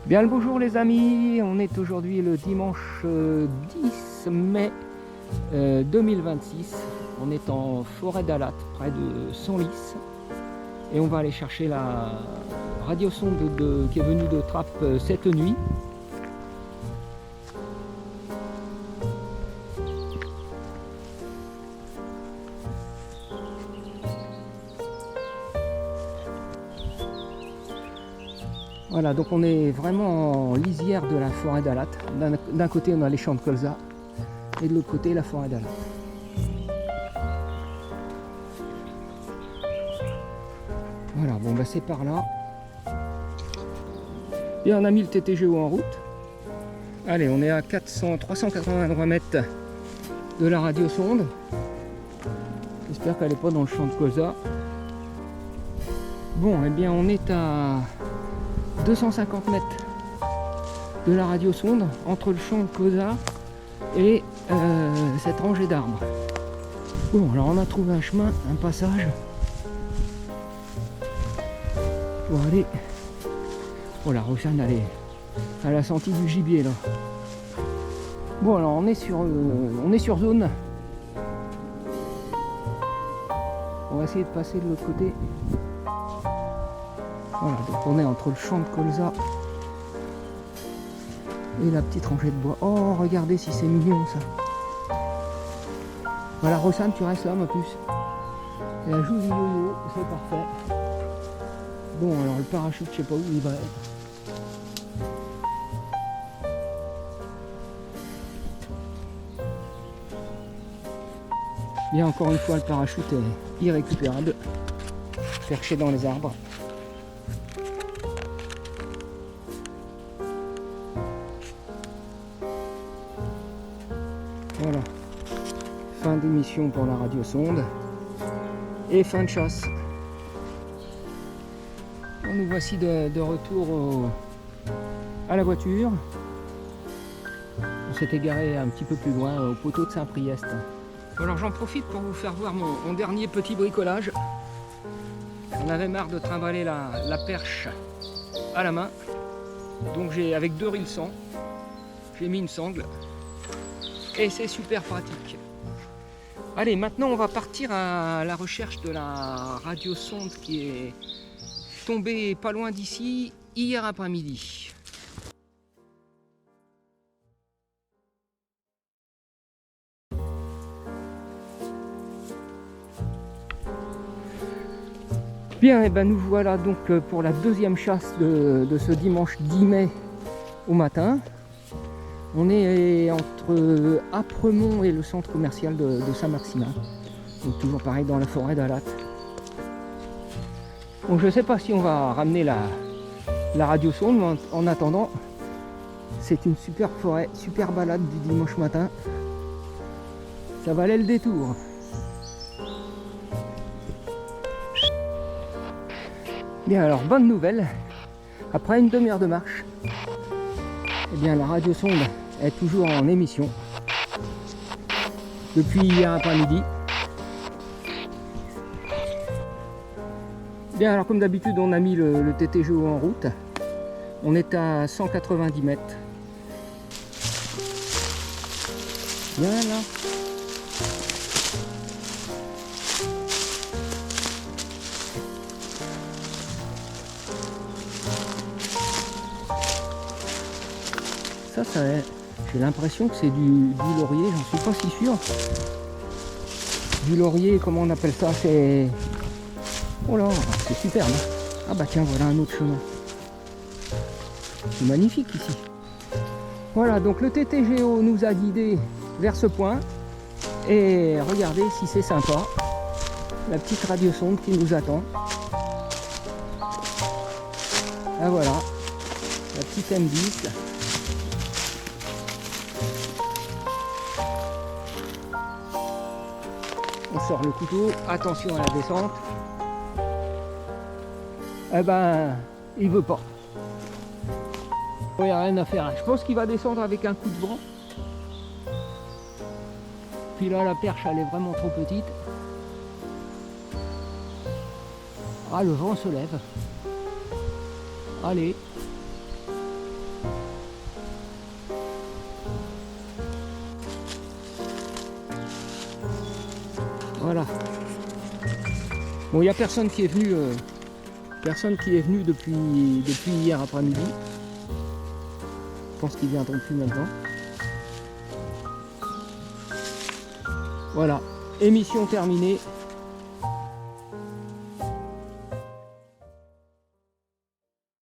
Bien le bonjour les amis, on est aujourd'hui le dimanche 10 mai 2026. On est en forêt d'Alat, près de Senlis. Et on va aller chercher la radiosonde qui est venue de Trappes cette nuit. Voilà, donc on est vraiment en lisière de la forêt d'Alat. D'un côté on a les champs de colza et de l'autre côté la forêt d'Alat. Voilà, bon bah c'est par là. Et on a mis le TTGO en route. Allez, on est à 383 mètres de la radiosonde. J'espère qu'elle n'est pas dans le champ de colza. Bon, eh bien on est à 250 mètres de la radiosonde entre le champ de colza et cette rangée d'arbres. Bon, alors on a trouvé un chemin, un passage pour aller. Oh, la Roxane, elle a senti du gibier là. Bon, alors on est sur zone. On va essayer de passer de l'autre côté. Voilà, donc on est entre le champ de colza et la petite rangée de bois. Oh, regardez si c'est mignon ça. Voilà, Roxane, tu restes là ma puce. Elle joue du yo-yo, c'est parfait. Bon, alors le parachute, je sais pas où il va être. Bien, encore une fois, le parachute est irrécupérable, perché dans les arbres. Voilà, fin d'émission pour la radiosonde et fin de chasse. Nous voici de retour à la voiture. On s'est égaré un petit peu plus loin au poteau de Saint-Priest. Alors j'en profite pour vous faire voir mon dernier petit bricolage. On avait marre de trimballer la perche à la main. Donc avec 2 rilles 100, j'ai mis une sangle. Et c'est super pratique. Allez, maintenant on va partir à la recherche de la radiosonde qui est tombée pas loin d'ici hier après-midi. Bien, et ben nous voilà donc pour la deuxième chasse de ce dimanche 10 mai au matin. On est entre Apremont et le centre commercial de Saint-Maximin. Donc toujours pareil dans la forêt d'Alat. Bon, je ne sais pas si on va ramener la radiosonde, mais en attendant, c'est une super forêt, super balade du dimanche matin. Ça valait le détour. Bien, alors bonne nouvelle, après une demi-heure de marche, eh bien la radiosonde est toujours en émission depuis hier après-midi. Bien, alors comme d'habitude on a mis le TTGO en route. On est à 190 mètres. Bien là. Ça j'ai l'impression que c'est du laurier, j'en suis pas si sûr. Du laurier, comment on appelle ça, c'est... Oh là, c'est superbe. Ah bah tiens, voilà un autre chemin. C'est magnifique ici. Voilà, donc le TTGO nous a guidés vers ce point. Et regardez si c'est sympa. La petite radiosonde qui nous attend. Ah voilà, la petite M10. On sort le couteau, attention à la descente. Eh ben, il veut pas. Il n'y a rien à faire. Je pense qu'il va descendre avec un coup de vent. Puis là, la perche, elle est vraiment trop petite. Ah, le vent se lève. Allez. Voilà. Bon, il n'y a personne qui est venu depuis hier après-midi. Je pense qu'ils viendront plus maintenant. Voilà, émission terminée.